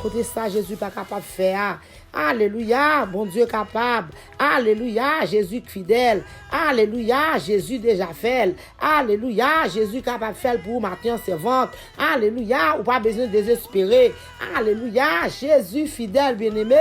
Côté ça, Jésus pas capable de faire. Alléluia, bon Dieu capable. Alléluia, Jésus fidèle. Alléluia, Jésus déjà fait. Alléluia, Jésus capable de faire pour matin servante. Alléluia, ou pas besoin de désespérer. Alléluia, Jésus fidèle, bien-aimé.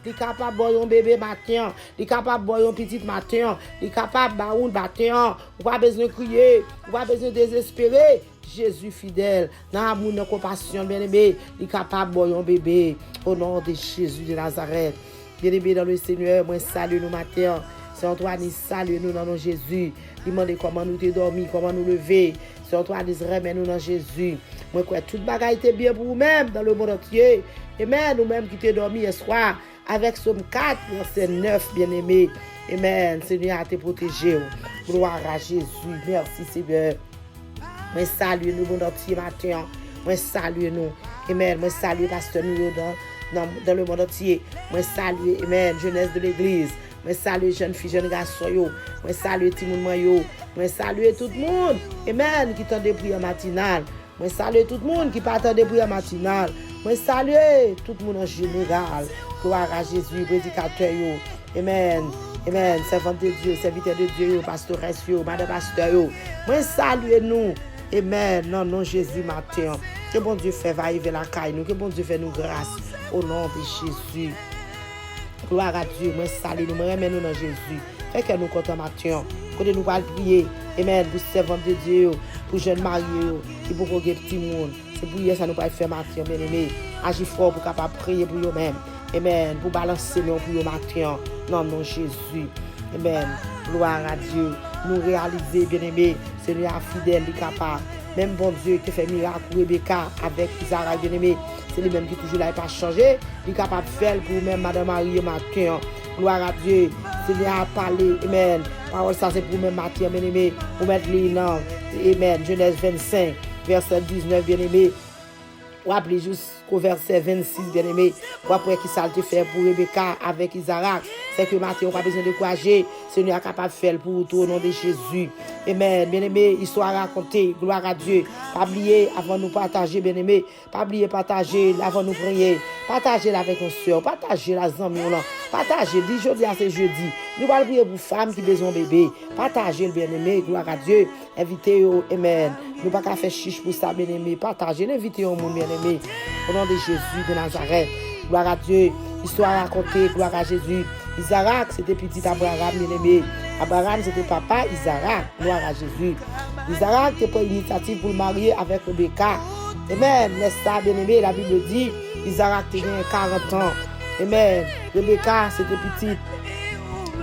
Il est capable de boire un bébé matin. Il est capable de boire un petit matin. Il est capable de boire un matin. Ou pas besoin de crier. Ou pas besoin de désespérer. Jésus fidèle, dans l'amour, dans la compassion, bien-aimé, il est capable de boire un bébé. Au nom de Jésus de Nazareth. Bien-aimé dans le Seigneur, moi salue nous matin. C'est Antoine, salue nous dans nos Jésus. Demandez comment nous te dormi, comment nous lever. C'est Antoine, remets nous dans Jésus. Moi, quoi, toute bagaille était bien pour vous-même dans le monde entier. Amen, nous-mêmes qui te dormi hier soir, avec Somme 4, verset 9, bien-aimé. Amen, Seigneur, à te protéger. Gloire à Jésus. Merci, Seigneur. Moi salue nous monde entier matin. Moi salue nous. Amen. Moi salue pasteur nous dans le monde entier. Moi salue amen jeunesse de l'église. Moi salue jeunes filles, jeunes garçons yo. Moi salue tout le monde yo. Moi salue tout le monde. Amen qui tend des prières matinales. Moi salue tout le monde qui pas tend des prières matinales. Moi salue tout le monde en général. Gloire à Jésus, prédicateur yo. Amen. Amen. Servante de Dieu, serviteur de Dieu yo, pastoresse yo, madame pasteur yo. Moi salue nous. Amen. Non, Jésus matin. Que bon Dieu fait va arriver la caille nous. Que bon Dieu fait nous grâce. Au nom de Jésus. Gloire à Dieu. Moi salue nous. Moi remets nous dans Jésus. Fait que nous comptons matin. Quand nous allons prier. Amen. Pour servants de Dieu. Pour jeunes mariés. Qui pour qu'on ait petit monde. C'est pour ça nous allons faire matin. Bien aimé. Agis fort pour capable prier pour eux-mêmes. Amen. Pour balancer nous pour eux matin. Non, Jésus. Amen. Gloire à Dieu. Nous réaliser, bien aimé, Seigneur fidèle, il est capable. Même bon Dieu qui fait miracle pour Rebecca avec Isaac, bien aimé, c'est lui-même qui toujours là, il n'a pas changé. Il est capable de faire pour même Madame Marie matin. Gloire à Dieu. Seigneur a parlé. Amen. Parole ça, c'est pour même matin, bien aimé. Pour mettre les noms. Amen. Genèse 25, verset 19, bien aimé. Ou appelez jusqu'au verset 26, bien aimé. Ou après qui ça te fait pour Rebecca avec Isaac. C'est que Matthieu n'a pas besoin de courager. Seigneur est capable de faire pour tout au nom de Jésus. Amen. Bien aimé, histoire racontée. Gloire à Dieu. Pas oublier avant nous partager, bien aimé. Pas oublier partager avant nous prier. Partagez avec nos soeurs. Partagez la zami. Partagez. Dis jeudi à ce jeudi. Nous allons prier pour femmes qui ont besoin de bébé. Partagez le bien aimé. Gloire à Dieu. Invitez-vous. Amen. Nous ne pouvons pas faire chiche pour ça, bien aimé. Partagez. Invitez-vous, mon bien aimé. Au nom de Jésus de Nazareth. Gloire à Dieu. Histoire racontée. Gloire à Jésus. Isaac, c'était petit Abraham, bien aimé. Abraham, c'était papa Isaac. Gloire à Jésus. Isaac, c'était pas une initiative pour le marier avec Rebecca. Amen. N'est-ce pas, bien aimé? La Bible dit, Isaac tenait 40 ans. Amen. Rebecca, c'était petite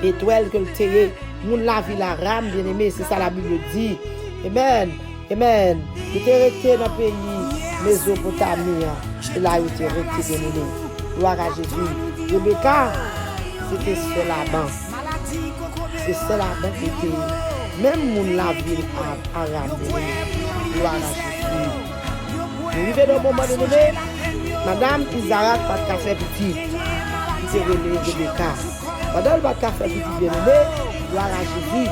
étoile que le terre. Moun la ville la rame, bien aimé. C'est ça la Bible dit. Amen. Amen. Il était resté dans le pays Mésopotamie. Et là, il était resté, bien aimé. Gloire à Jésus. Rebecca, c'était seul là-bas. C'est seul là-bas qui était. Même mon la ville arabe. Gloire à Jésus. Nous vivons dans le moment de Madame Isaac pas de café petit. Qui s'est relé Rebecca. Madame pas de café petit bien aimé. Gloire à Jésus.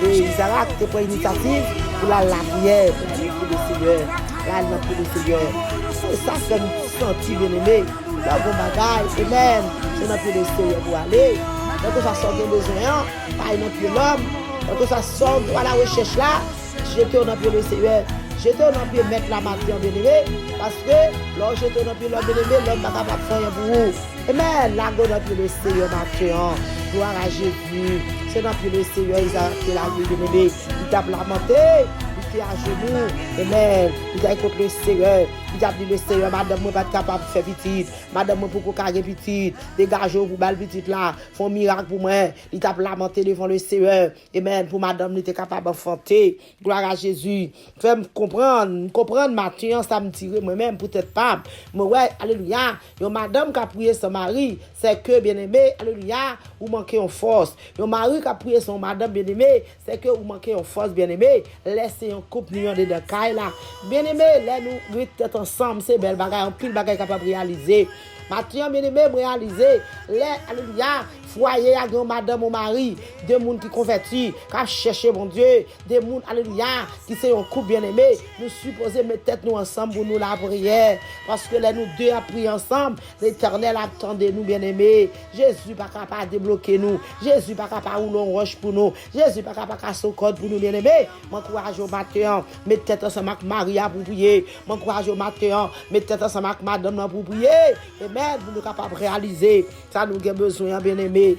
Et Isaac était pour l'initiative pour la prière, pour aller pour le Seigneur. Là, il n'a plus le Seigneur. Ça, c'est un senti bien aimé. Là, bon bagaille. Amen. C'est notre le Seigneur pour aller. Donc, ça sort de besoin, pas notre l'homme. Donc, ça sort pour la recherche là. J'étais dans le Seigneur. J'étais dans le mettre la matière bien aimé. Parce que, là, j'étais dans le l'homme bien aimé, l'homme n'a pas faire pour vous. Amen. Là, go dans le Seigneur maintenant. Gloire à Jésus. C'est dans le Seigneur, il a la vie bien aimé. Il t'a lamenté. Il est à genoux. Amen. Il a écouté le Seigneur. Il a dit le Seigneur, madame, moi pas capable de faire petite. Madame, moi pour qu'on carre petite. Dégagez pour balle petite là. Font miracle pour moi. Il t'a lamenté devant le Seigneur. Amen. Pour madame, il était capable d'enfanter. Gloire à Jésus. Fais-moi comprendre matin, ça me tire moi-même, peut-être pas. Mais ouais, alléluia. Yon madame qui a prié son mari, c'est que, bien aimé, alléluia, vous manquez en force. Yon mari qui a prié son madame, bien aimé, c'est que vous manquez en force, bien aimé. Laissez un couple million de cailles là. Bien aimé, là, nous, tête ensemble, c'est belle bagaille, un pile bagaille capable de réaliser. Matin, bien-aimé, réaliser, les, alléluia, foyer, à grand madame ou mari, des gens qui convertis, qui cherchent, mon Dieu, des gens, alléluia, qui sont un couple bien-aimé, nous supposons mettre tête nous ensemble pour nous la prière, parce que là, nous deux à prier ensemble, l'Éternel attendez nous bien-aimés, Jésus pas capable de débloquer nous, Jésus pas capable de rouler roche pour nous, Jésus pas capable de casser le code pour nous bien-aimés, m'encourage au matin, mettez tête ensemble avec Maria pour prier, m'encourage au matin, mettez tête ensemble avec madame pour prier, amen, pour nous capables de réaliser, ça nous avons besoin bien-aimés.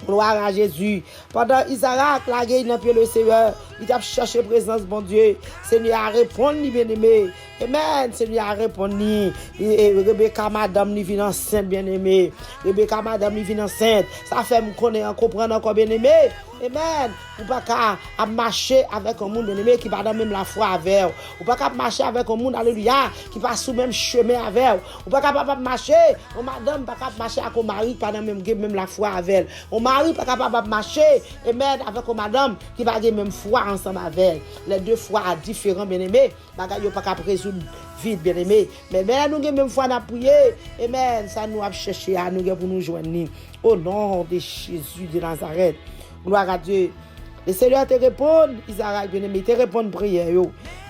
Gloire à Jésus. Pendant Isaac, la gueule dans le Seigneur, il a cherché présence, bon Dieu. Seigneur a répondu, bien-aimé. Amen. Seigneur a répondu. Rebecca, madame, ni vient enceinte, bien-aimé. Rebecca, madame, ni vient enceinte. Ça fait me connaître, comprendre encore, bien-aimé. Amen. Ou pas qu'à marcher avec un monde bien-aimé qui pas dans même la foi avec. Ou pas qu'à marcher avec un monde, alléluia, qui passe sous même chemin avec. Ou pas qu'à marcher, ou madame pas qu'à marcher avec un mari pas dans même la foi avec. Un mari pas capable de marcher, amen, avec un madame qui pas même foi ensemble avec. Les deux fois différents, bien-aimé, bagay yo pas capable résoudre vite, bien-aimé. Mais nous avons même foi à prier. Amen. Ça nous a cherché à nous pour nous joindre. Au nom de Jésus de Nazareth. Gloire à Dieu. Le Seigneur te répond, Isaac bien-aimé, te répond prière.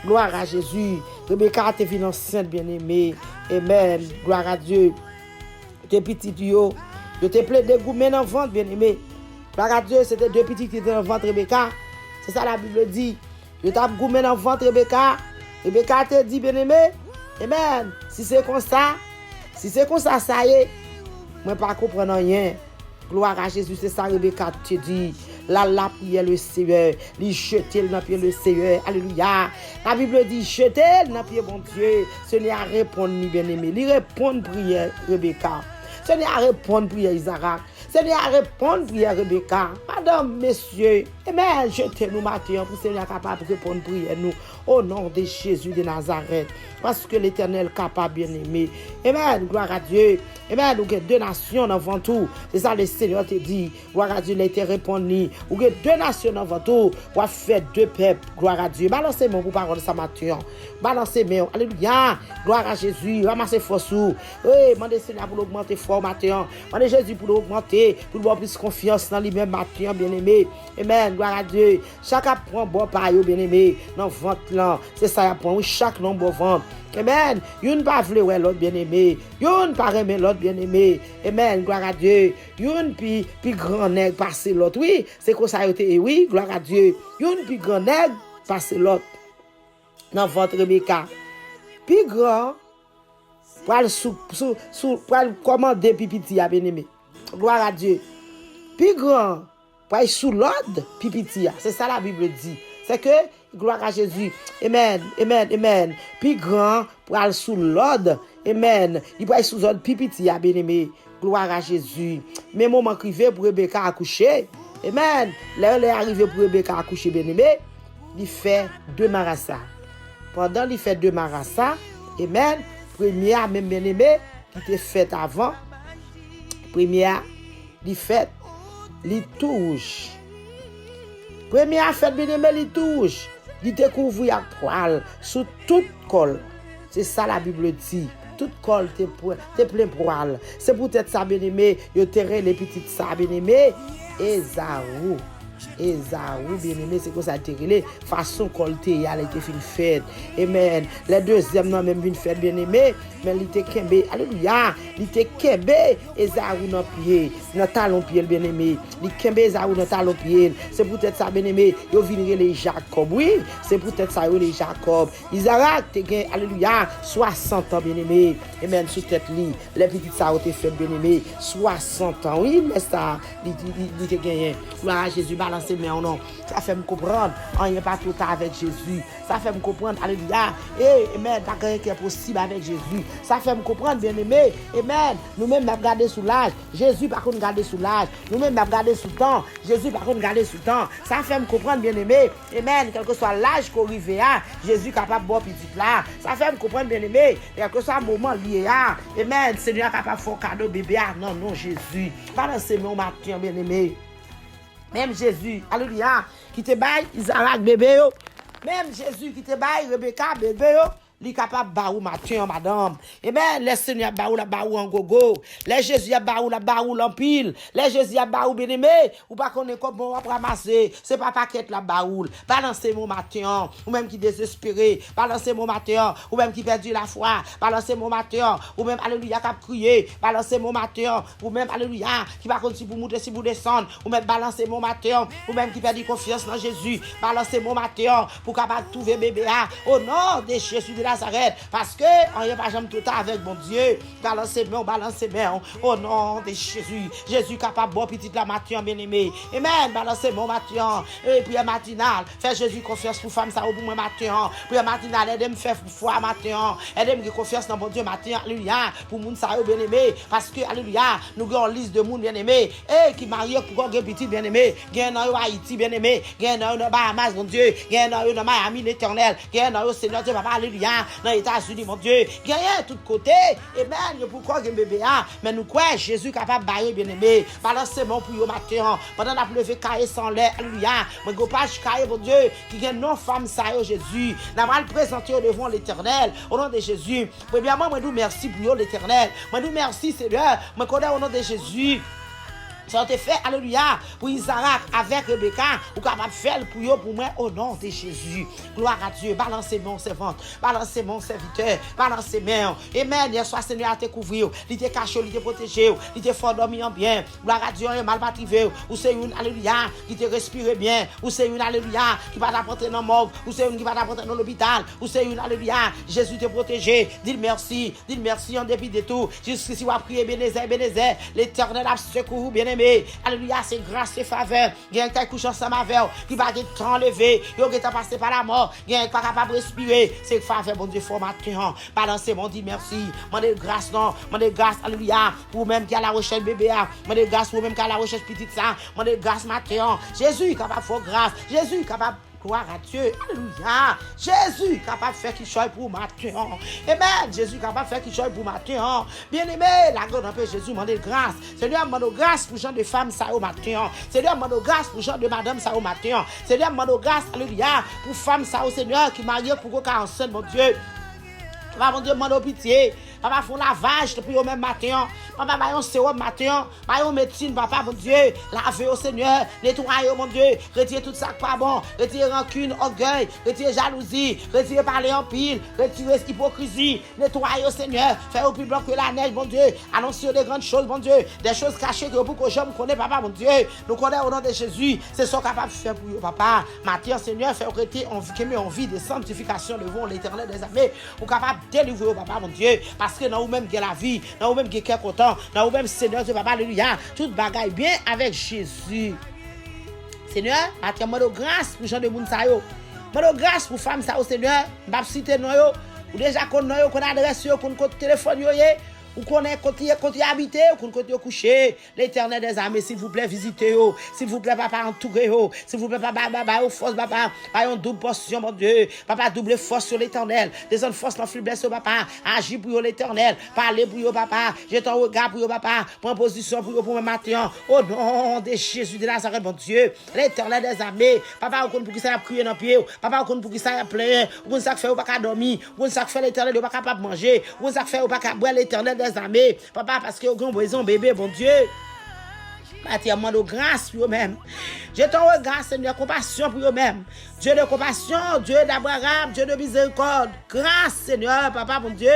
Gloire à Jésus. Rebecca te vient enceinte bien-aimé. Amen. Gloire à Dieu. Tes petits yo, je te plaît de goûter dans le ventre bien-aimé. Gloire à Dieu, c'était deux petits qui étaient dans le ventre Rebecca. C'est ça la Bible dit. Je t'ai goûté dans le ventre Rebecca. Rebecca te dit bien-aimé. Amen. Si c'est comme ça, ça y est. Moi pas comprendre rien. Gloire à Jésus, c'est ça Rebecca te dit. La prière le Seigneur, lui jeter dans pied le Seigneur. Alléluia. La Bible dit jeter dans pied bon Dieu. Ce n'est à répondre ni bien-aimé. Lui répondre prière Rebecca. Ce n'est à répondre prière Isaac. Ce n'est à répondre prière Rebecca. Madame, messieurs, amen, jetez-nous matin pour Seigneur capable de répondre prière nous. Au nom de Jésus de Nazareth. Parce que l'Éternel est capable bien-aimé. Amen, gloire à Dieu. Amen, nous avons deux nations avant tout. C'est ça le Seigneur te dit. Gloire à Dieu, il a été répondu. Nous avons deux nations avant tout. Nous avons fait deux peuples. Gloire à Dieu. Balancez-moi pour parole de ça matin. Balancez-moi. Alléluia. Gloire à Jésus. Ramassez force. Oui, demandez Seigneur pour l'augmenter fort matin. Demandez Jésus pour l'augmenter. Pour avoir plus confiance dans lui-même matin, bien-aimé. Amen, gloire à Dieu. Chaque apprend bon par bien-aimé. Dans le ventre là. C'est ça apprend. Chaque nom bon ventre. Amen. Yon pas vle ouais l'autre bien-aimé. Yon pas aimer l'autre bien-aimé. Amen. Gloire à Dieu. Yon pi grand nèg passer l'autre. Oui, c'est comme ça été. Oui, gloire à Dieu. Yon pi grand nèg passer l'autre. Dans votre Rebecca. Pi grand pour commander pipiti à bien-aimé. Gloire à Dieu. Pi grand pour sous l'ordre pipiti. C'est ça la Bible dit. C'est que gloire à Jésus. Amen. Amen. Amen. Puis grand pour aller sous l'ordre. Amen. Il peut aller sous l'ordre pipiti bien-aimé. Gloire à Jésus. Mais moment arrivé pour Rebecca accoucher. Amen. Là, il est arrivé pour Rebecca accoucher bien-aimé. Il fait deux marassa. Pendant il fait deux marassa. Amen. Première même bien-aimé qui était faite avant. Première il fait il touche. Première fête bien-aimé, il touche. Il découvre à poil sous toute colle. C'est ça la Bible dit. Toute colle te plein poil. C'est peut-être ça bien-aimé, il terre les petites ça bien-aimé. Esaou, bien-aimé, c'est comme ça terre façon colle te y a été fin fête. Amen. Les deuxième non même une fête bien-aimé, mais il te kembe. Alléluia. Il te kembe Esaou dans pied, dans talon pied bien-aimé. Il kembe Esaou dans talon pied. C'est peut-être ça bien-aimé, yo vinre les Jacob. Oui, c'est peut-être ça les Jacob. Isaac te gain alléluia 60 ans bien-aimé. Amen sous tête li. Les petites ça ont été fait bien-aimé 60 ans. Oui, mais ça il te gain. Gloire à Jésus, balancez mais non. Ça fait me comprendre, on n'est pas tout avec Jésus. Ça fait me comprendre, alléluia. Et amen, pas rien qui est possible avec Jésus. Ça fait me comprendre, bien-aimé. Amen. Nous-mêmes, nous regardons sous l'âge. Jésus, par contre, garder sous l'âge. Nous-mêmes, nous regardons sous le temps. Jésus, par contre, garder sous le temps. Ça fait me comprendre, bien-aimé. Amen. Quel que soit l'âge qu'on arrive à, Jésus capable de boire petit là. Ça fait me comprendre, bien-aimé. Quel que soit le moment lié à. Amen. Seigneur capable de faire cadeau bébé. Non, non, Jésus. Balancez-moi au matin, bien-aimé. Même Jésus, alléluia, qui te baille Isaac bébé yo. Même Jésus qui te baille Rebecca bébé yo. li capable baou matin madame. Amen. Les Seigneur baou la baou en gogo. Les Jésus a baou la baou en pile. Les Jésus a baou bien-aimé. Ou pas connaît comment on va ramasser. C'est pas paquet la baou. Balancez mon matin. Ou même qui désespéré. Balancez mon matin. Ou même qui perdu la foi. Balancez mon matin. Ou même alléluia qui a crié. Balancez mon matin. Ou même alléluia qui va continuer pour monter si vous descendre. Ou même balancez mon matin. Ou même qui perdu confiance dans Jésus. Balancez mon matin pour capable trouver bébé au nom de Jésus de Nazareth. Parce que on n'y a pas jamais tout avec mon Dieu. Balancez main au nom de Jésus. Jésus capable bon petit la matin bien-aimé. Amen. Balancez mon matin. Et puis matinal. Fais Jésus confiance pour femme ça au bout mon matin. Puis matinal aide me faire foi matin. Aide me confiance dans mon Dieu matin. Alléluia. Pour moun ça bien-aimé parce que alléluia, nous avons une liste de monde bien-aimé et qui marié pour un petit bien-aimé. Gagne dans Haïti bien-aimé. Gagne dans Bahamas mon Dieu. Gagne dans Miami l'éternel. Gagne dans Seigneur Dieu papa alléluia. Dans les États-Unis mon Dieu. Gagne tout côté. Amen. Pourquoi que bébé mais nous croyons Jésus capable de bailler bien-aimé. Balancez mon pour yo matin. Pendant la lever cahier sans l'air. Alléluia. Mon go page cahier mon Dieu qui gagne non femme ça Jésus. N'a mal présenter devant l'éternel au nom de Jésus. Premièrement moi nous merci pour l'éternel. Moi nous merci Seigneur. Moi connais au nom de Jésus. Ça a été fait, alléluia, pour Isaac avec Rebecca, ou capable de faire pour eux, pour moi, au nom de Jésus. Gloire à Dieu. Balancez mon servante, balancez mon serviteur, balancez mon. Amen. Hier soir, Seigneur a te couvrir, il te caché, il te protégé, il te fort dormi en bien. Gloire à Dieu, mal bativé, ou c'est une, alléluia, qui te respire bien, ou c'est une, alléluia, qui va t'apporter dans le morgue, ou c'est une qui va t'apporter dans l'hôpital, ou c'est une, alléluia, Jésus te protégé. Dis merci en dépit de tout. Jusqu'ici, on va prier, Bénézé, l'éternel a secouru, bien aimé. Alléluia, c'est grâce et faveur. Il y a un qui couche ensemble avec qui va être enlevé. Il y a passé par la mort. Il y a un qui pas capable de respirer. C'est faveur, bon Dieu, formateur. Balancez, mon Dieu, merci. Mandez grâce, non. Mandez grâce, alléluia. Pour même qui a la recherche bébé. Mandez grâce pour même qui a la recherche petite ça. Mandez grâce, matin. Jésus, capable de faire grâce. Jésus, capable. Gloire à Dieu. Alléluia. Jésus capable de faire qu'il soit pour matin. Amen. Jésus capable de faire qu'il soit pour matin. Bien-aimé, la grande paix Jésus demande grâce. Seigneur demande grâce pour gens de femmes ça au matin. Seigneur demande grâce pour gens de madame ça au matin. Seigneur demande grâce, alléluia, pour femmes ça au Seigneur qui marié pour qu'on enceinte mon Dieu. Papa, mon Dieu, demande pitié. Papa, font lavage depuis au même matin. Papa, baillons sérum matin. Baillons médecine, papa, mon Dieu. Lavez au Seigneur. Nettoyez, mon Dieu. Retirez tout ça pas bon. Retirez rancune, orgueil. Retirez jalousie. Retirez parler en pile. Retirez hypocrisie. Nettoyez au Seigneur. Faites au plus blanc que la neige, mon Dieu. Annoncez des grandes choses, mon Dieu. Des choses cachées que beaucoup de gens connaissent, papa, mon Dieu. Nous connaissons au nom de Jésus. C'est ce qu'on est capable de faire pour vous, papa. Matin, Seigneur, fait arrêter en vie de sanctification devant l'éternel des armées. Vous capable de délivrer, papa, mon Dieu. Parce que dans vous-même, qui la vie, dans vous-même, qui est content, dans vous-même, Seigneur, Dieu, papa, alléluia, toute bagaille bien avec Jésus. Seigneur, attends-moi de grâce pour gens de monde ça yo. Moi de grâce pour femmes ça au Seigneur, m'a citer non yo, ou déjà qu'on adresse yo, qu'on compte téléphone yo yé. Ou connaît côté habité, ou côté couché. L'éternel des armées, s'il vous plaît, visitez-vous. S'il vous plaît, papa, entourez-vous. S'il vous plaît, papa, force, papa. Une double portion, mon Dieu. Papa, double force sur l'éternel. Descends force dans faiblesse, papa. Agis pour l'éternel. Parlez pour papa. Jette un regard pour papa. Prends position pour mon matin. Au nom de Jésus de Nazareth, mon Dieu. L'éternel des armées. Papa, on pour qui ça a crié dans le pied. Papa, on pour qui ça a pleuré. On ça fait ou pas dormir. On ça fait l'éternel, ou pas capable de manger. On ça fait ou pas capable boire l'éternel des armées. Papa, parce que vous avez besoin bébé, bon Dieu. Bâtiment de grâce pour eux-mêmes. J'ai ton regard, Seigneur, compassion pour eux-mêmes. Dieu de compassion, Dieu d'Abraham, Dieu de miséricorde. Grâce, Seigneur, papa, mon Dieu.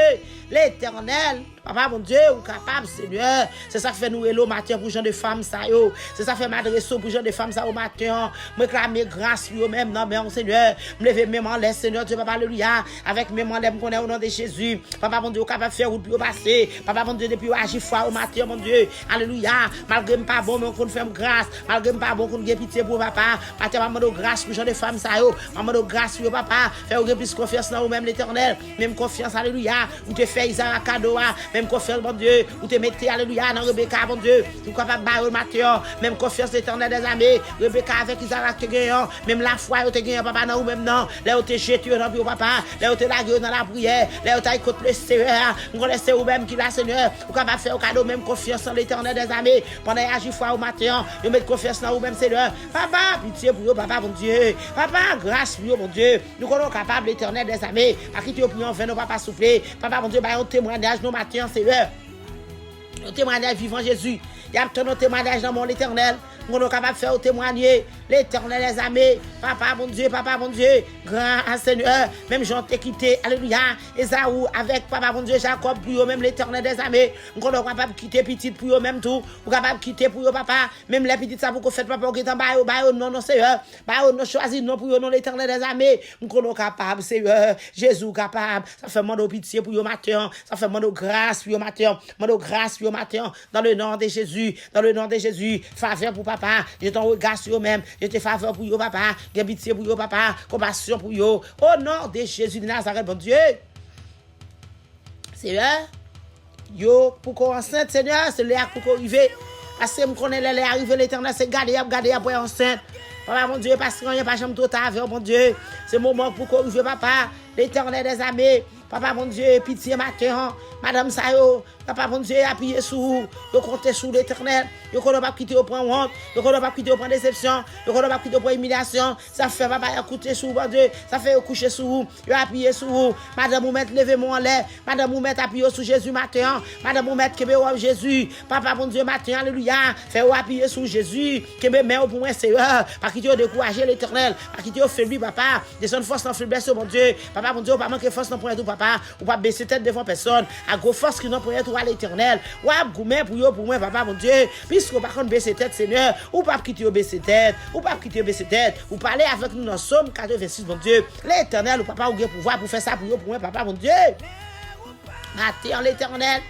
L'éternel, papa, mon Dieu, ou capable, Seigneur. C'est ça qui fait nous hello matin pour gens de femmes, ça yo. C'est ça qui fait m'adresser pour gens de femmes, ça au matin. Me clamer grâce pour eux-mêmes, non, mais Seigneur. Me lever même en l'air, Seigneur, Dieu, papa, alléluia. Avec même en l'air, me connaît au nom de Jésus. Papa, mon Dieu, capable de faire route pour passer. Papa, mon Dieu, depuis agir foi au matin, mon Dieu. Alléluia. Malgré pas bon, mais on fait grâce. Malgré pas bon, qu'on ait pitié pour papa. Matin, maman de grâce pour gens de femmes, ça yo. Maman de grâce pour papa. Faire plus confiance dans vous-même, l'éternel. Même confiance, alléluia. Vous te fait Isaac cadeau, même confiance, bon Dieu, ou te mettez, alléluia, dans Rebecca, bon Dieu, ou capable de battre matin, même confiance l'éternel des armées, Rebecca avec Isaac te gagnant, même la foi, ou te gagnant, papa, non, ou même non, là où te jeté dans le papa, là où te lagué dans la prière, là où tu écoutes le Seigneur, on connaît ou même qui l'a Seigneur, ou capable de faire au cadeau, même confiance en l'éternel des armées, pendant agir foi au matin, vous mettez confiance dans ou même Seigneur, papa, pitié pour vous, papa, bon Dieu, papa, grâce pour vous, mon Dieu, nous sommes capables, l'éternel des armées, à qui tu as pris en vain, nos papa souffler, papa, mon Dieu, bah, un témoignage, nos matins, Seigneur, un témoignage vivant Jésus, il y a un témoignage dans mon éternel, nous sommes capables de faire témoigner l'éternel des armées, papa, mon Dieu, grand Seigneur, même Jean t'ai quitté, alléluia, Esaü avec papa, mon Dieu, Jacob, pour eux, même l'éternel des armées, nous sommes capables de quitter petit pour eux, même tout, nous sommes capables de quitter pour eux, papa, même les petites, ça vous qu'on fait, papa, qui est en bas, non, Seigneur, non, choisi, non, pour eux, non, l'éternel des armées, nous sommes capables, Seigneur, Jésus capable, ça fait mon pitié pour eux matin, ça fait mon grâce pour eux matin, mon grâce pour eux matin, dans le nom de Jésus, faveur pour papa, je t'en regarde sur eux-mêmes, je te faveur pour eux, papa, j'ai pitié pour eux, papa, compassion pour eux, au nom de Jésus de Nazareth, bon Dieu, Seigneur, yo, pour qu'on enceinte, Seigneur, c'est l'air pour qu'on arrive, parce que je connais les arriver, l'éternel, c'est garder après enceinte, papa, mon Dieu, parce qu'il n'y a pas jamais trop tard, mon Dieu, c'est le moment pour qu'on arrive, papa, l'éternel des armées, papa, mon Dieu, pitié matin, madame Sayo, papa, mon Dieu, appuyez sur vous, vous comptez sur l'éternel, vous ne pas quitter au point honte, vous ne pas quitter au point déception, vous ne pas quitter au point humiliation, ça fait papa, écouter sur vous, Dieu, ça fait coucher sur vous, vous appuyez sur vous, madame, vous mettez levez-moi en l'air, madame, vous mettez appuyez sur Jésus matin, madame, vous mettez que Jésus, papa, mon Dieu, matin, alléluia, fait appuyer sur Jésus, que mes mains pour moi, Seigneur, pas quitter décourager l'éternel, pas quitter faibli, papa, descendre force dans faiblesse, mon Dieu, papa, mon Dieu, pas manquer force dans point tout, papa, ou pas baisser tête devant personne, à gros force qui n'ont pour être à l'éternel, ou à goumer pour moi, papa, mon Dieu, puisque par contre baisser tête, Seigneur, ou pas quitter baisser tête, ou parler avec nous dans Somme 86, mon Dieu, l'éternel, ou papa, ou pouvoir pour faire ça pour moi, papa, mon Dieu, matin, l'éternel,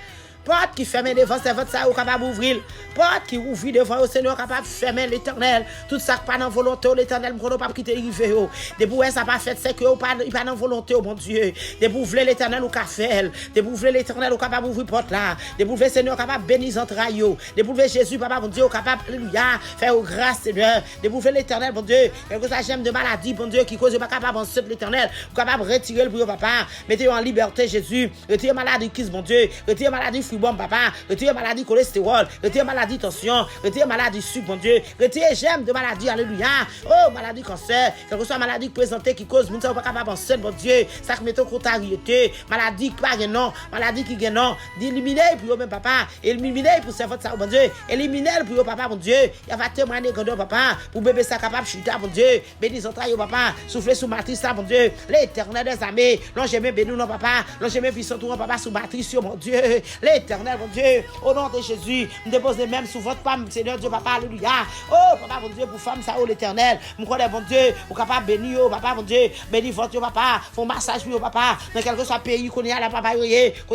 porte qui ferme devant c'est votre ça ou capable d'ouvrir porte qui ouvre devant au Seigneur capable de fermer l'éternel tout ça pas dans volonté l'éternel ne pas quitter river de bouer ça pas fait c'est que pas dans volonté mon Dieu de bouver l'éternel ou faire de bouver l'éternel ou capable d'ouvrir porte là de bouver Seigneur capable bénir entrailles de bouver Jésus papa mon Dieu capable alléluia faire grâce Seigneur de bouver l'éternel mon Dieu quelque chose j'aime de maladie mon Dieu qui cause pas capable en seul l'éternel capable retirer le pour papa mettez en liberté Jésus retirer maladie qui mon Dieu retirer maladie bon papa, retire maladie cholestérol, retire maladie tension, retire maladie sucre, mon Dieu, retire j'aime de maladie, alléluia, oh maladie cancer, quelle que soit maladie présentée qui cause, nous ne sommes pas capables de mon Dieu, ça qui met en contrariété, maladie qui pas non, maladie qui gagne non, d'éliminer pour même papa, éliminer pour servir ça, mon Dieu, éliminer pour papa, mon Dieu, il va témoigner grandeur papa, pour bébé ça capable chuter, mon Dieu, bénis entrailles, papa, souffler sous matrice, mon Dieu, l'éternel des armées, non j'aime bénis non papa, non j'aime puissant tout papa sous matrice, mon Dieu, l'éternel, mon Dieu, au nom de Jésus, me dépose les mêmes sous votre femme, Seigneur Dieu, papa, alléluia. Oh, papa, mon Dieu, pour femme, ça, oh, l'éternel, me connais, mon Dieu, pour capable bénir, oh, papa, mon Dieu, bénis votre Dieu, papa, font massage pour papa, dans quel que soit pays, qu'on y a la papa, qu'on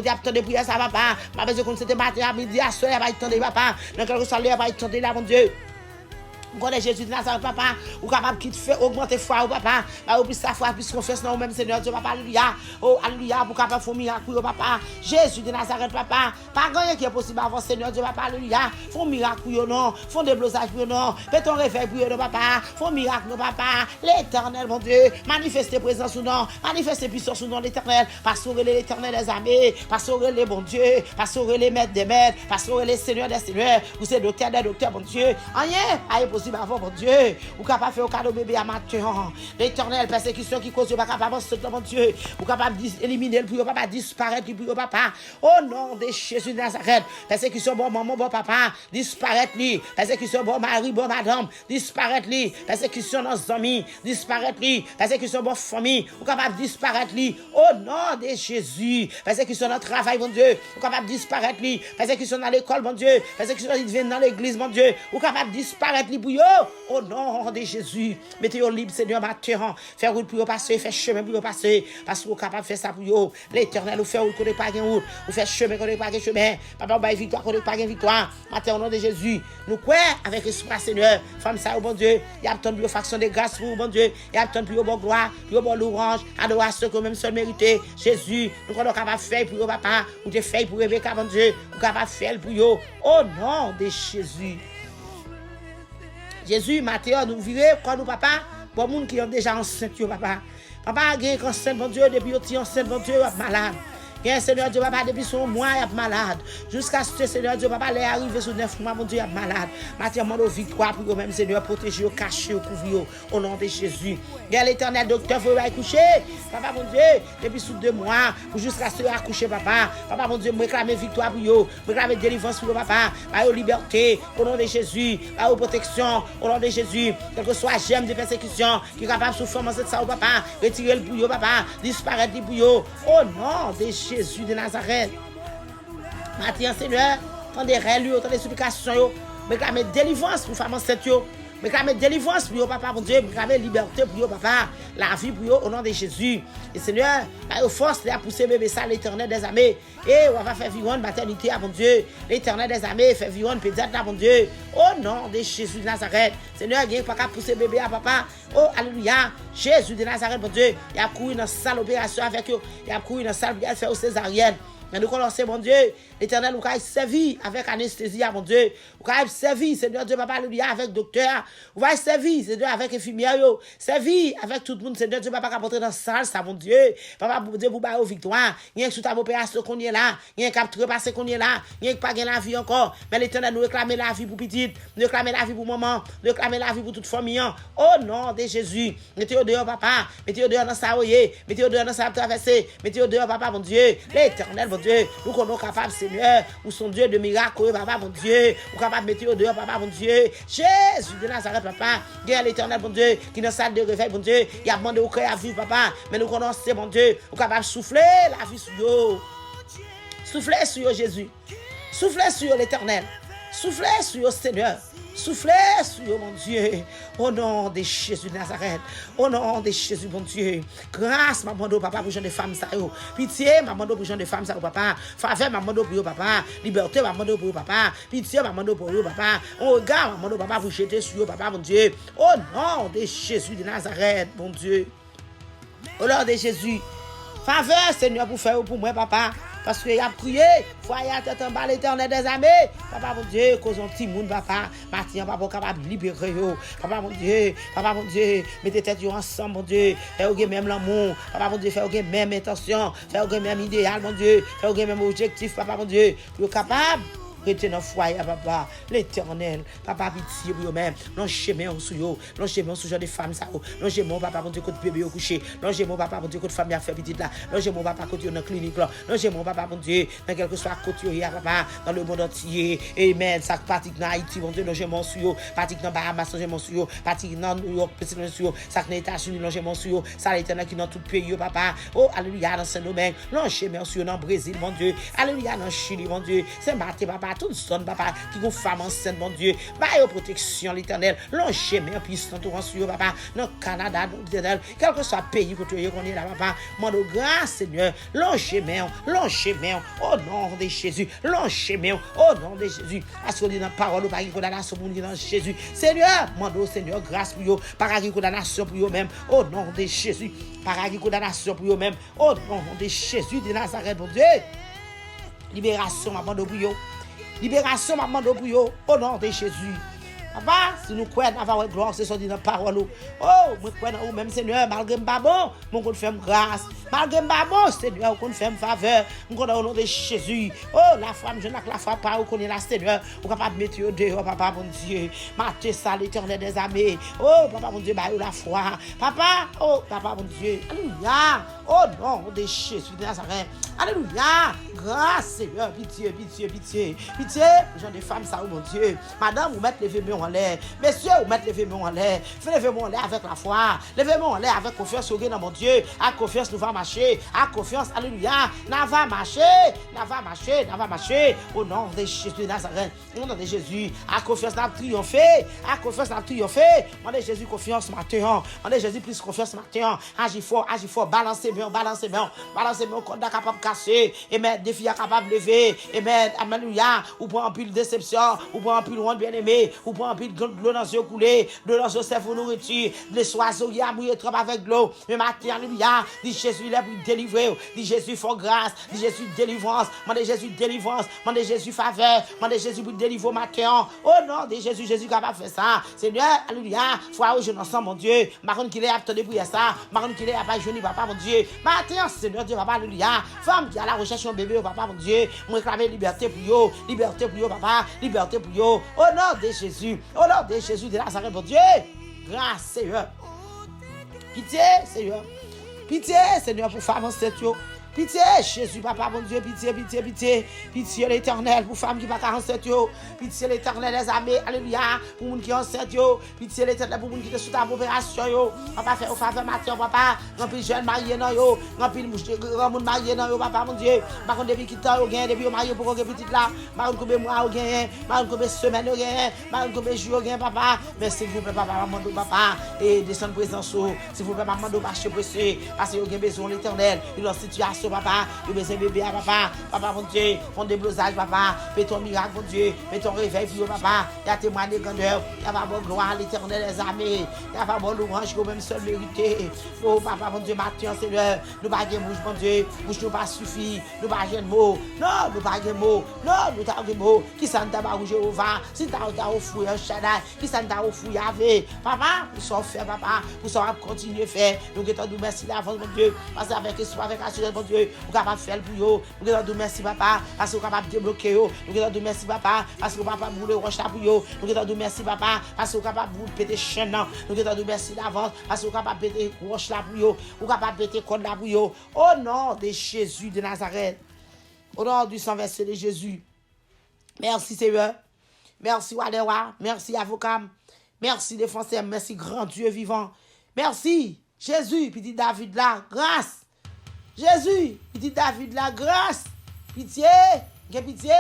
y a tant de prières, ça, papa, ma besoin qu'on s'était matin, à midi, à soir, il va attendre, papa, dans quel que soit l'heure, il va attendre, là, mon Dieu. Connais Jésus de Nazareth, papa, ou capable qui te fait augmenter foi, ou papa, ou plus sa foi, plus confiance dans nous-mêmes, Seigneur Dieu, papa, alléluia, oh, alléluia, pour capable faire miracle, papa, Jésus de Nazareth, papa, pas rien qui est possible avant, Seigneur Dieu, papa, alléluia, font miracle pour non, font déblosage pour non, fais ton réveil pour non, papa, font miracle, non, papa, l'éternel, mon Dieu, manifestez présence ou non, manifestez puissance ou non, l'éternel, parce que l'éternel des armées, parce que les bon Dieu, parce que les maîtres des maîtres, parce que les seigneurs des seigneurs, vous êtes docteur des docteurs, mon Dieu, rien, est possible avant, mon Dieu, ou capable de faire un cadeau bébé à matin, l'éternel, persécution qui cause, pas capable de mon Dieu, ou capable d'éliminer le pour papa, disparaître le pour papa, au nom de Jésus de Nazareth, persécution bon maman, bon papa, disparaître lui, persécution bon mari, bon madame, disparaître lui, persécution dans nos amis, disparaître lui, persécution bon famille, ou capable de disparaître lui, au nom de Jésus, persécution dans le travail, mon Dieu, ou capable de disparaître lui, persécution dans l'école, mon Dieu, persécution dans l'église, mon Dieu, ou capable de disparaître lui pour eux. Au nom de Jésus. Mettez-vous libre, Seigneur, matin. Faire route pour passer, faire chemin pour passer. Parce que vous êtes capable de faire ça pour eux. L'Éternel, vous fait route, vous pas de route. Vous faites chemin, vous pas de chemin. Papa, vous avez victoire, vous pas de victoire. Matin, au nom de Jésus. Nous quoi avec l'espoir, Seigneur. Femme, ça, bon Dieu. Il y a tant de faction de grâce pour vous, bon Dieu. Il y a tant de bonne gloire, pour bonne louange, adoration que même seul mérité. Jésus, nous sommes capables de faire pour vous, papa. Ou de faire pour Rebecca, bon Dieu. Nous sommes capables de faire pour vous. Au nom de Jésus. Jésus, Matthieu, nous vivons quand nous, papa, pour les gens qui ont déjà enceinte, papa. Papa a gagné enceinte, bon Dieu, depuis qu'il est enceinte, bon Dieu, malade. Bien, Seigneur Dieu, papa, depuis son mois, il est malade. Jusqu'à ce que Seigneur Dieu, papa, il est arrivé sur 9 mois, mon Dieu, il est malade. Matthieu, demande victoire pour eux-mêmes, Seigneur, protéger, cacher, couvrir, au nom de Jésus. Bien, l'éternel docteur, il faut accoucher. Papa, mon Dieu, depuis sous 2 mois, pour jusqu'à ce que accoucher, papa. Papa, mon Dieu, me réclamer victoire pour eux, me réclamer délivrance pour eux, papa. Par liberté, au nom de Jésus. Par protection, au nom de Jésus. Quel que soit j'aime de persécution, qui est capable de souffrir, c'est ça, papa. Retirer le pour eux, papa. Disparaître pour eux. Au nom de Jésus de Nazareth. Maintenant, Seigneur, tant des règles, tant des supplications, me réclamer délivrance pour femmes enceintes. Me réclamer délivrance pour papa, mon Dieu. Me réclamer liberté pour papa. La vie pour au nom de Jésus. Et Seigneur, la force de pousser bébé ça, l'éternel des armées. Et on va faire vivre une maternité à mon Dieu. L'éternel des armées fait vivre une pédiatre à mon Dieu. Au nom de Jésus de Nazareth. Seigneur, il n'y a pas qu'à pousser bébé à papa. Oh, alléluia. Jésus de Nazareth, mon Dieu. Il a couru dans la salle d'opération avec eux. Il a couru dans la salle pour faire aux césariennes. Mais nous connaissons, mon Dieu, l'Éternel, nous avons servi avec anesthésie, mon Dieu. Nous avons servi, Seigneur Dieu, papa, alléluia, avec docteur. Nous avons servi, Seigneur, avec infirmière. Servi avec tout le monde, Seigneur Dieu, papa, qui a porté dans la salle, ça, mon Dieu. Papa, mon Dieu, pour bailler aux victoires. Il y a une sous ta opération qu'on est là. Il y a un cap repassé qu'on est là. Il y a pas de la vie encore. Mais l'Éternel, nous réclamer la vie pour petite. Nous réclamer la vie pour maman. Nous réclamer la vie pour toute famille. Au nom de Jésus. Mettez-vous dehors, papa. Mettez-vous dehors dans sa oeil. Mettez-vous dehors dans sa traversée. Mettez-vous dehors, papa, mon Dieu. L'Éternel, mon Dieu. Nous sommes capables, Seigneur, ou son Dieu de miracles, papa, mon Dieu. Nous sommes capables de mettre au dehors, papa, mon Dieu. Jésus de Nazareth, papa. Dieu l'Éternel, mon Dieu, qui dans la salle de réveil, mon Dieu. Il a demandé au cœur à vivre, papa. Mais nous connaissons, mon Dieu. Nous sommes capables de souffler la vie sur eux. Souffler sur eux, Jésus. Souffler sur eux, l'Éternel. Souffler sur eux, Seigneur. Soufflez sur mon Dieu, au nom de Jésus de Nazareth, au nom de Jésus, mon Dieu. Grâce, maman, papa, pour les femmes, ça, pitié, maman, pour les femmes, ça, papa. Faveur, maman, pour papa. Liberté, maman, pour papa. Pitié, maman, pour papa. On regarde, maman, papa, vous jetez sur papa, mon Dieu, au nom de Jésus de Nazareth, mon Dieu. Au nom de Jésus. Faveur, Seigneur, pour faire pour moi, papa. Parce qu'il a prié, foyer à tête en bas, l'Éternel des armées. Papa, mon Dieu, cause un petit monde, papa. Maintenant, papa, capable de libérer. Papa, mon Dieu, mettez tête ensemble, mon Dieu. Faites même l'amour. Papa, mon Dieu, faites même intention. Faites même idéal, mon Dieu. Faites même objectif, papa, mon Dieu. Vous êtes capable. Restez dans le foyer, papa, l'Éternel, papa, pitié pour eux-mêmes. Longez-moi sur eux, longez-moi sur des femmes, ça. Longez-moi, papa, mon Dieu, côté bébé au coucher. Longez-moi, papa, mon Dieu, côté famille à faire petite là. Longez-moi, papa, côté dans la clinique là. Longez-moi, papa, mon Dieu, dans quel que soit côté, papa, dans le monde entier. Amen. Ça pratique dans Haïti, mon Dieu, longez-moi sur eux. Pratique dans Bahamas, longez-moi sur eux. Pratique dans New York, longez-moi sur eux. Ça dans les États-Unis, longez-moi sur eux. Ça, l'Éternel qui dans tout pays, papa. Oh, alléluia, dans Saint-Domingue. Longez-moi sur eux, dans le Brésil, mon Dieu. Alléluia, dans le Chili, mon Dieu. C'est matin, papa, tout son, papa. Qui ont femme enceinte, mon Dieu, bah, protection, l'Éternel, longez, mais en plus, dans tout sur papa, dans le Canada, l'Éternel, quel que soit le pays que tu es, qu'on est là, papa, mon grâce, Seigneur, longez, au nom de Jésus, longez, au nom de Jésus, parce qu'on dit dans la parole, par condamnation pour nous dans Jésus, Seigneur, mon Seigneur, grâce pour vous, par condamnation pour vous-même, au nom de Jésus, par condamnation pour vous-même, au nom de Jésus de Nazareth, mon Dieu, libération, maman de pour vous. Libération, maman de bouillot, au nom de Jésus. Papa, si nous croyons avoir la gloire, c'est ça dit dans la parole. Oh, moi croyons au même Seigneur, malgré ma bon, mon qu'on fait grâce. Malgré ma bon, Seigneur, qu'on fait faveur. Mon qu'on au nom de Jésus. Oh, la femme, je n'ai que la femme, pas, qu'on est là, Seigneur. On est capable de mettre dehors, papa, mon Dieu. Maté ça, l'Éternel des armées. Oh, papa, mon Dieu, bah, la foi. Papa, oh, papa, mon Dieu. Alléluia. Oh, nom de Jésus de Nazareth. Alléluia. Grâce, Seigneur, pitié. Pitié, gens des femmes, ça, mon Dieu. Madame, vous mettez les mains en l'air. Messieurs, vous mettez les mains en l'air. Faites les mains en l'air avec la foi. Levez-moi en l'air avec confiance au dans mon Dieu. À confiance, nous va marcher. À confiance, alléluia. Nous va marcher. Au nom de Jésus de Nazareth. Au nom de Jésus. À confiance, nous va triompher. À confiance, nous va triompher. Mon Dieu, Jésus, confiance maintenant. Mon Dieu, Jésus, plus confiance maintenant. Agis fort. Balancez bien. Quand on est capable de casser. Amen. Des filles capables de lever. Amen. Alléluia. Ou pour un pile déception. Ou pour un pile loin bien aimé. Ou pour un pile de l'eau dans les yeux coulés. De l'eau dans les yeux pour nourriture. Les oiseaux qui a mouillé trop avec l'eau. Mais maintenant, alléluia. Dit Jésus, il est pour délivrer. Dit Jésus, faut grâce. Dit Jésus, délivrance. Mandez Jésus, délivrance. Mandez Jésus, faveur. Mandez Jésus pour délivrer matin. Oh non, dit Jésus, capable de faire ça. Seigneur, alléluia. Foi au jeune ensemble, mon Dieu. Marron qu'il est apte de prier ça. Marron qu'il est à pas jeune, papa, mon Dieu. Matin, Seigneur Dieu, papa, alléluia. Femme qui a la recherche d'un bébé, papa, mon Dieu. Moi, réclamer liberté pour yo. Liberté pour yo, papa. Liberté pour yo. Au nom de Jésus. Au nom de Jésus de Nazareth, mon Dieu. Grâce, Seigneur. Pitié, Seigneur. Pitié, Seigneur, pour femme enceinte. Pitié, Jésus, papa, mon Dieu, pitié. Pitié l'éternel pour femme qui va 47. Pitié l'éternel, les amis, alléluia, pour moun qui enceinte. Pitié l'éternel pour moun qui est sous ta opération. Papa, fait au faveur matin, papa. Rempli jeune marié, non, yo. Rempli grand monde marié, non, yo, papa, mon Dieu. Par contre, depuis qu'il t'a eu gain, depuis marié pour qu'on petite là. Par contre, combien mois au gain, par contre, combien semaines au gain, par contre, combien jours au gain, papa. Mais s'il vous plaît, papa, maman, papa, et descendre présence, s'il vous plaît, maman, marcher pressé, parce qu'il y a besoin de l'éternel, il est en situation. Papa, il besoin bébé à papa, mon Dieu, font des blosages, papa, fais ton miracle, mon Dieu, fais ton réveil, pour papa, il y a témoin de grandeur, il y a pas bon gloire à l'éternel, les amis, il y a pas bon louange, qu'on même seul mérité. Oh, papa, mon Dieu, matin, Seigneur, nous pas de bouche, mon Dieu, bouche nous pas suffit, nous pas de mots, non, nous pas de mots, non, nous pas de mots, qui s'en t'a pas Jéhovah, si t'as offert un Shaddai, qui s'en t'a offert Yahvé, papa, nous sommes faits, papa, nous sommes continuer à faire, nous nous merci d'avance, mon Dieu, parce qu'avec espoir, avec assurance, mon Dieu, nous capable faire pour yo, nous nous merci papa parce que nous capable débloquer yo, nous nous merci papa parce que nous capable brûler roche pour yo, nous nous merci papa parce que nous capable péter chaîne, nous nous merci d'avance parce que nous capable péter roche là pour yo, nous capable péter corde là pour yo. Au nom de Jésus de Nazareth, au nom du sang versé de Jésus. Merci Seigneur. Merci Wadewa, merci avocat. Merci défenseur, merci grand Dieu vivant. Merci Jésus, petit David là, grâce. Jésus, il dit David la grâce, pitié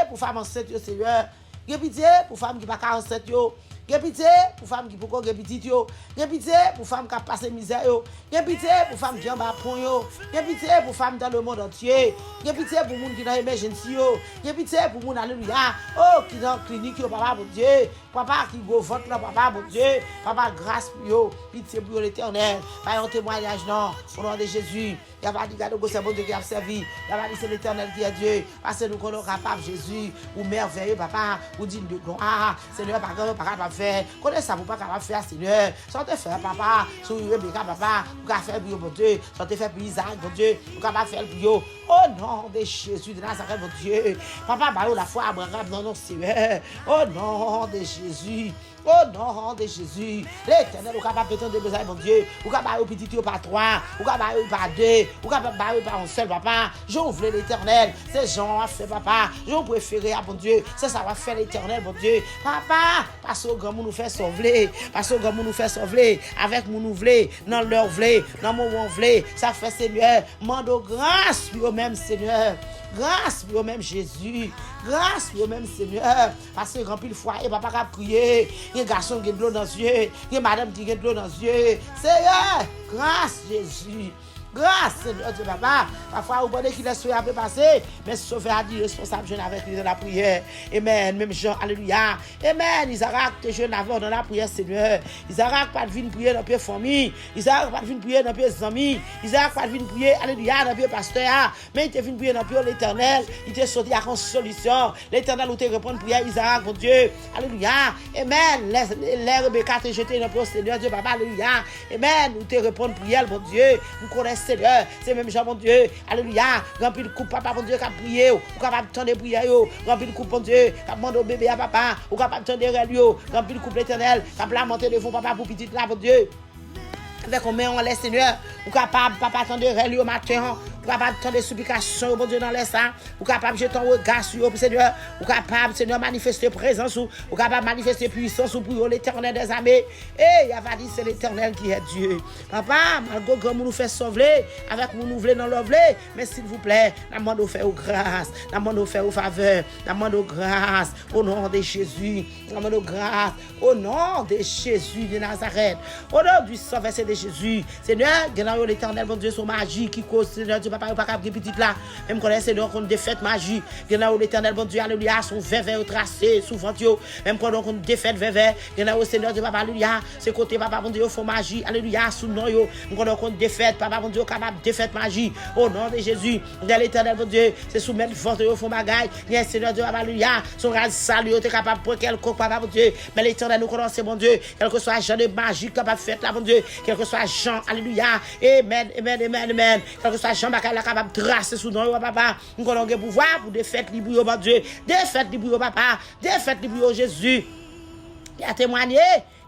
pour femme enceinte, Seigneur. Pitié pour femme qui pas 47 yo. Pitié pour femme qui pourquoi petite yo. Pitié pour femme qui a passé misère yo. Pitié pour femme qui en bas pont yo. Pitié pour femme dans le monde entier. Pitié pour monde qui dans emergency yo. Pitié pour monde alléluia. Oh qui dans clinique yo papa mon Dieu. Papa qui go ventre là papa mon Dieu. Papa grâce pour yo. Pitié pour l'éternel. Par un témoignage non au nom de Jésus. Il y a pas dit que c'est bon Dieu qui a servi. Il y a pas dit c'est l'éternel qui est Dieu. Parce que nous connaissons capable Jésus ou merveilleux papa ou digne de gloire. Seigneur pas capable faire. Connais ça pour pas capable faire Seigneur. Sortez faire papa, sur Rebecca papa, pour faire pour mon Dieu. Sortez faire pour Isaac mon Dieu, pour capable faire pour yo. Au nom de Jésus de Nazareth mon Dieu. Papa ba la foi Abraham non non Seigneur. Au nom de Jésus. Au nom de Jésus, l'éternel, ou capable de de besoin, mon Dieu, ou capable de petit par 3, ou capable par 2, ou capable de par un seul, papa. J'en voulais l'éternel, c'est Jean a fait, papa. J'en préféré à mon Dieu, c'est ça va faire l'éternel, mon Dieu. Papa, parce que grand nous fait sauver, parce que grand nous fait sauver, avec mon nouvelé, dans leur vlé, dans mon vlé, ça fait Seigneur, mando grâce pour eux-mêmes, Seigneur. Grâce pour même Jésus. Grâce pour même Seigneur. Parce que rempli le foyer, papa qui a prié. Il y a un garçon qui a de l'eau dans les yeux. Il y a madame qui a de l'eau dans les yeux. Seigneur, grâce Jésus. Grâce, Seigneur Dieu, papa. Parfois, vous voyez qu'il est souhaité à peu passer, mais sauver à dire responsable jeune avec lui dans la prière. Amen. Même Jean, alléluia. Amen. Isaac, tes jeunes avant dans la prière, Seigneur. Isaac, pas de venir prier dans la famille. Isaac, pas de venir prier dans les amis. Isaac, pas de venir prier, alléluia, dans le pasteur. Mais il te venu prier dans l'éternel. Il te sorti à une solution. L'éternel, où te répondre prière, Isaac, mon Dieu. Alléluia. Amen. Les Rebecca te jeté dans le Seigneur Dieu, papa, alléluia. Amen. Où te répondre prière, mon Dieu. Vous connaissez Seigneur, c'est même Jean mon Dieu, alléluia, rempli le coupe papa mon Dieu qui a prié, ou capable de tendre prière, rempli le coupe mon Dieu, qui a demandé au bébé à papa, ou capable de tendre relio, rempli le coupe l'éternel, qui a lamenté devant papa pour petite là mon Dieu. Avec on met en laisse Seigneur, ou capable papa tendre relio matin, Ou capable de supplication, bon Dieu, dans les ça. Ou capable de jeter ton regard sur eux, Seigneur. Ou capable, Seigneur, manifester présence. Ou capable de manifester puissance pour l'Éternel des armées. Et il a dit, c'est l'Éternel qui est Dieu. Papa, malgré que nous fait sauver, avec nous voulons dans l'ouvler, mais s'il vous plaît, nous demandons faire grâce, nous demandons faire faveur, nous demandons grâce au nom de Jésus. Nous demandons grâce au nom de Jésus de Nazareth. Au nom du sang versé de Jésus. Seigneur, l'Éternel, mon Dieu, son magie qui cause, Seigneur Dieu, papa, pas capable petit là. Même qu'on est, Seigneur, qu'on défaite magie. L'Éternel, mon Dieu, alléluia, son verre tracé, souvent, même qu'on a défaite verre. Seigneur Dieu, papa, alléluia, c'est côté, papa, mon Dieu, font magie, alléluia, sous nous, qu'on a défaite, papa, mon Dieu, capable de défaite magie. Au nom de Jésus, l'Éternel, mon Dieu, c'est soumettre force, font bagaille. Seigneur Dieu, papa, alléluia, son rase salut, tu es capable pour quelconque, papa, mon Dieu. Mais l'Éternel, nous connaissons, mon Dieu, quel que soit genre de magie capable de faire là, mon Dieu, quel que soit Jean, alléluia, amen, amen, amen, amen, quel que soit Jean, capable de tracer sous nous, papa, nous connaissons le pouvoir pour défaite, libouille, mon Dieu, défaite, libouille, papa, défaite, libouille, Jésus. Il a témoigné.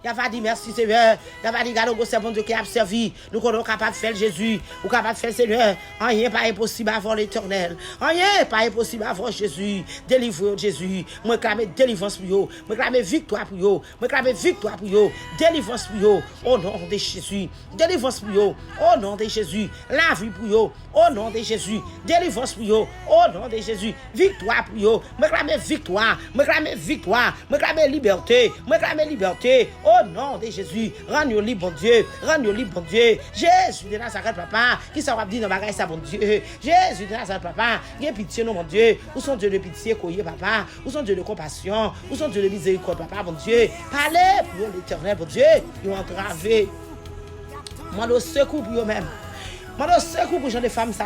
Il a dit merci Seigneur. Il a dit regarde c'est bon Dieu qui a servi. Nous sommes capables de faire Jésus. Nous sommes capables de faire Seigneur. Rien pas impossible avant l'Éternel. Rien pas impossible avant Jésus. Délivre Jésus. Moi clame délivrance pour vous. Moi clame victoire pour vous. Moi clame victoire pour vous. Délivrance pour vous. Au nom de Jésus. Délivrance pour vous. Au nom de Jésus. La vie pour vous. Au nom de Jésus. Délivrance pour vous. Au nom de Jésus. Victoire pour vous. Moi clame victoire. Moi clame victoire. Moi clame liberté. Moi clame liberté. Au nom de Jésus, rends-nous libre, bon Dieu. Rends-nous libre, bon Dieu. Jésus de Nazareth, papa, qui ça va dire dans bagaille ça, bon Dieu. Jésus de Nazareth, papa, qui pitié, non, mon Dieu. Où sont Dieu de pitié, coyer, papa. Où sont Dieu de compassion. Où sont Dieu de miséricorde, papa, bon Dieu. Parlez pour l'Éternel, bon Dieu. Ils ont entravé. Moi, le secours pour eux-mêmes. Moi, le secours pour les gens de femmes, ça.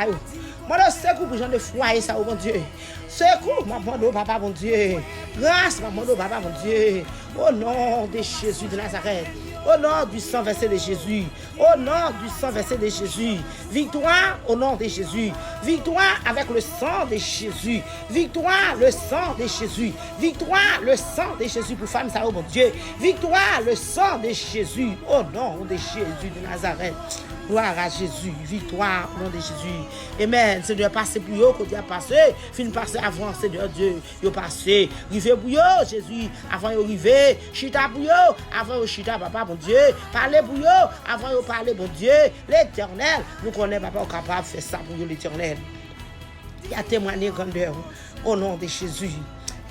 Moi, le secours pour les gens de foyer, ça, bon Dieu. Secours, maman, papa, bon Dieu. Grâce, maman, papa, bon Dieu. Au nom de Jésus de Nazareth. Au nom du sang versé de Jésus. Au nom du sang versé de Jésus. Victoire au nom de Jésus. Victoire avec le sang de Jésus. Victoire le sang de Jésus. Victoire le sang de Jésus pour femme, ça, oh mon Dieu. Victoire le sang de Jésus. Au nom de Jésus de Nazareth. Gloire à Jésus, victoire au nom de Jésus. Amen. Seigneur, passez pour vous, qu'on a passé. Fin passer avant, Seigneur Dieu. Vous passez. Rivé pour vous, Jésus. Avant vous rivé. Chita pour vous. Avant vous chita, papa, bon Dieu. Parlez pour vous. Avant vous parlez, bon Dieu. L'Éternel. Nous connaissons, papa, capable de faire ça pour vous, l'Éternel. Il a témoigné grandeur au nom de Jésus.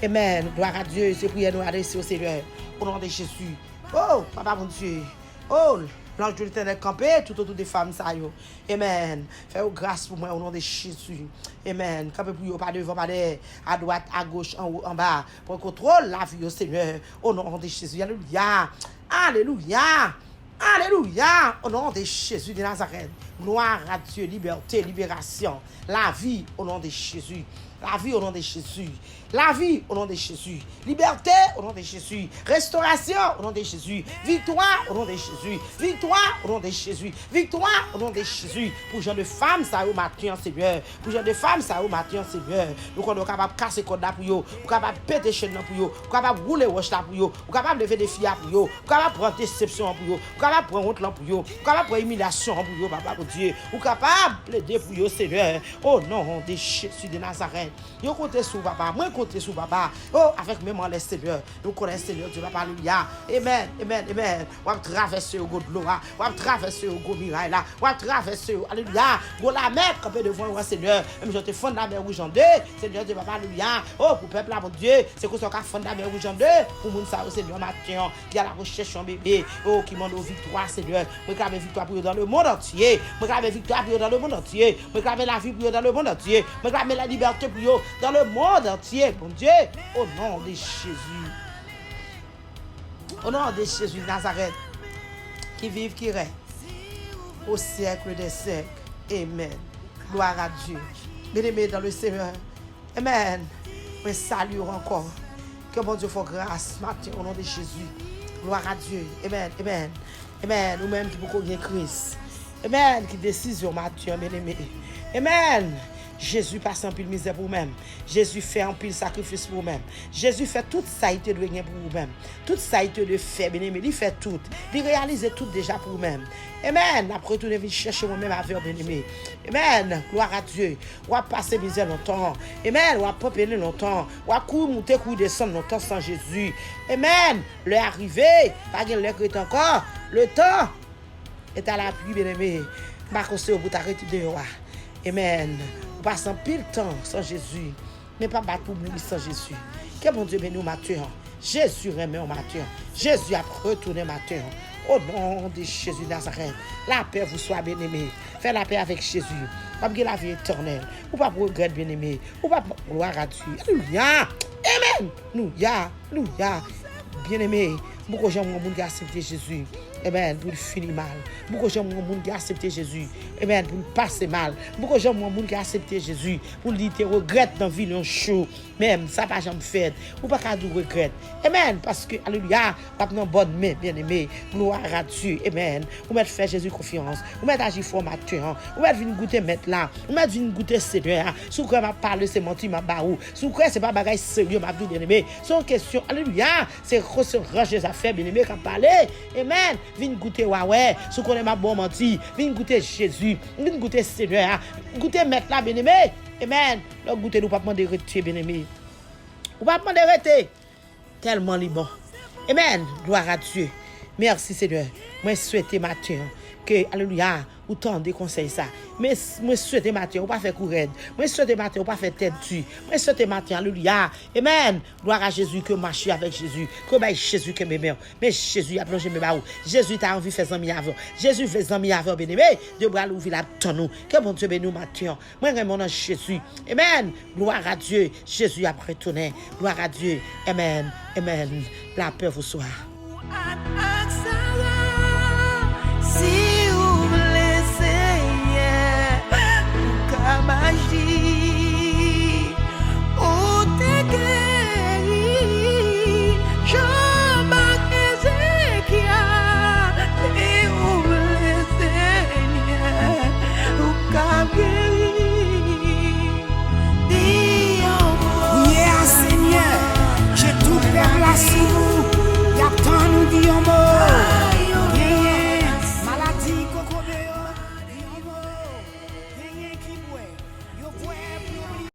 Amen. Gloire à Dieu. C'est prière nous adresser au Seigneur. Au nom de Jésus. Oh, papa, bon Dieu. Oh, l'ange de l'Éternel campé tout autour des femmes, ça yo. Amen. Faites grâce pour moi au nom de Jésus. Amen. Campé pour vous, pas devant, pas derrière, à droite, à gauche, en haut, en bas. Pour contrôle la vie au Seigneur. Au nom de Jésus. Alléluia. Alléluia. Alléluia. Au nom de Jésus de Nazareth. Gloire à Dieu. Liberté, libération. La vie au nom de Jésus. La vie au nom de Jésus. La vie au nom de Jésus. Liberté au nom de Jésus. Restauration au nom de Jésus. Victoire au nom de Jésus. Victoire au nom de Jésus. Victoire au nom de Jésus. Pour gens de femmes, ça au matin, Seigneur. Pour gens de femmes, ça au matin, Seigneur. Nous sommes capables de casser code pour vous. Nous sommes capables de péter chaîne pour vous. Nous sommes capables de rouler roche pour vous. Nous sommes capables de lever des filles pour vous. Nous sommes capables de prendre déception pour vous. Nous sommes capables de prendre honte pour vous. Nous sommes capables de prendre humiliation pour vous, papa, pour Dieu. Nous sommes capables de plaider pour vous, Seigneur. Au nom de Jésus de Nazareth. Nous comptez sur papa. Moi, comptez sur papa. Oh, avec même les Seigneur. Nous connaissons Seigneur Dieu, papa, alléluia. Amen, amen, amen. On va traverser au God de là. On va traverser au God miraille là. On va traverser, alléluia. Go la mer, campé devant moi, Seigneur. Même je te fonde la mer rouge en deux. Seigneur Dieu, papa, alléluia. Oh, pour peuple là, mon Dieu. C'est quoi ça qu'a fonde la mer rouge en deux. Pour moun ça, Seigneur, matin. Il y a la recherche en bébé. Oh, qui demande victoire, Seigneur. Moi, clame victoire pour eux dans le monde entier. Moi, clame victoire pour eux dans le monde entier. Moi, clame la vie pour eux dans le monde entier. Moi, clame la liberté pour eux dans le monde entier, mon Dieu, au nom de Jésus. Au nom de Jésus de Nazareth, qui vive, qui règne, au siècle des siècles. Amen. Gloire à Dieu. Bien-aimés dans le Seigneur. Amen. Je salue encore. Que mon Dieu fasse grâce matin au nom de Jésus. Gloire à Dieu. Amen. Amen. Amen. Nous-mêmes qui pouvons gagner Christ. Amen. Qui décision matin, bien-aimés. Amen. Jésus passe en pile misère pour vous-même. Jésus fait en pile sacrifice pour vous-même. Jésus fait tout ça, il te doit gagner pour vous-même. Tout ça, il te doit faire, bien-aimé. Il fait tout. Il réalise tout déjà pour vous-même. Amen. Après tout, venir chercher moi-même avec vous, bien-aimé. Amen. Gloire à Dieu. On va passer misère longtemps. Amen. On va pas peiner longtemps. On va courir, monter, courir, descendre longtemps sans Jésus. Amen. L'heure arrivé. Pas que l'heure est encore. Le temps est à l'appui, bien-aimé. Pas qu'on se vous t'arrêter de voir. Amen. Vous passez en pile temps sans Jésus. Mais pas battre pour mourir sans Jésus. Que bon Dieu bénisse au matin. Jésus remet au matin. Jésus a retourné au matin. Au nom de Jésus Nazareth. La paix vous soit bien-aimé. Fais la paix avec Jésus. Pas que la vie éternelle. Ou pas pour regret bien-aimé. Ou pas pour gloire à Dieu. Alléluia. Amen. Alléluia. Alléluia. Bien-aimé. Beaucoup de gens ont accepté Jésus. Amen. Pour finir mal. Beaucoup de gens ont accepté Jésus. Amen. Pour passer mal. Beaucoup de gens ont accepté Jésus. Pour dire te regrette dans la vie non chaud. Même ça pas jamais fait. Ou pas qu'à nous regretter. Amen. Parce que alléluia, pas dans bonne main, bien-aimé. Gloire à Dieu. Amen. Vous mettez faire Jésus confiance. Vous mettez agir formateur. Vous mettez venir goûter mettre là. Vous mettez venir goûter Seigneur. Sous quoi m'a parlé c'est menti m'a baou. Sous quoi c'est pas bagage sérieux m'a dit bien-aimé. Son question alléluia, c'est ranger affaires bien-aimé qui parler. Amen. Viens goûter ouais. Sous qu'on est ma bon menti. Viens goûter Jésus. Viens goûter Seigneur. Goûter mettre là bien-aimé. Amen. Le goûter nous pas demander retirer bien-aimé. Ou pas demander retirer. Tellement libre. Amen. Gloire à Dieu. Merci Seigneur. Moi souhaite matin que alléluia, ou tant de conseils ça. Mais moi souhaite matin ou pas faire courir. Moi souhaite matin ou pas faire tête tu. Moi souhaite matin alléluia. Amen. Gloire à Jésus que marche avec Jésus. Que bail Jésus que mes mais Jésus a plongé mes baou. Jésus t'a envie faire amis avant. Jésus fait amis avant bien-aimé. De bras ouvrir la ton nous. Que bon Dieu bénisse matin. Moi mon nom Jésus. Amen. Gloire à Dieu. Jésus a retourné. Gloire à Dieu. Amen. Amen. La paix vous soit. See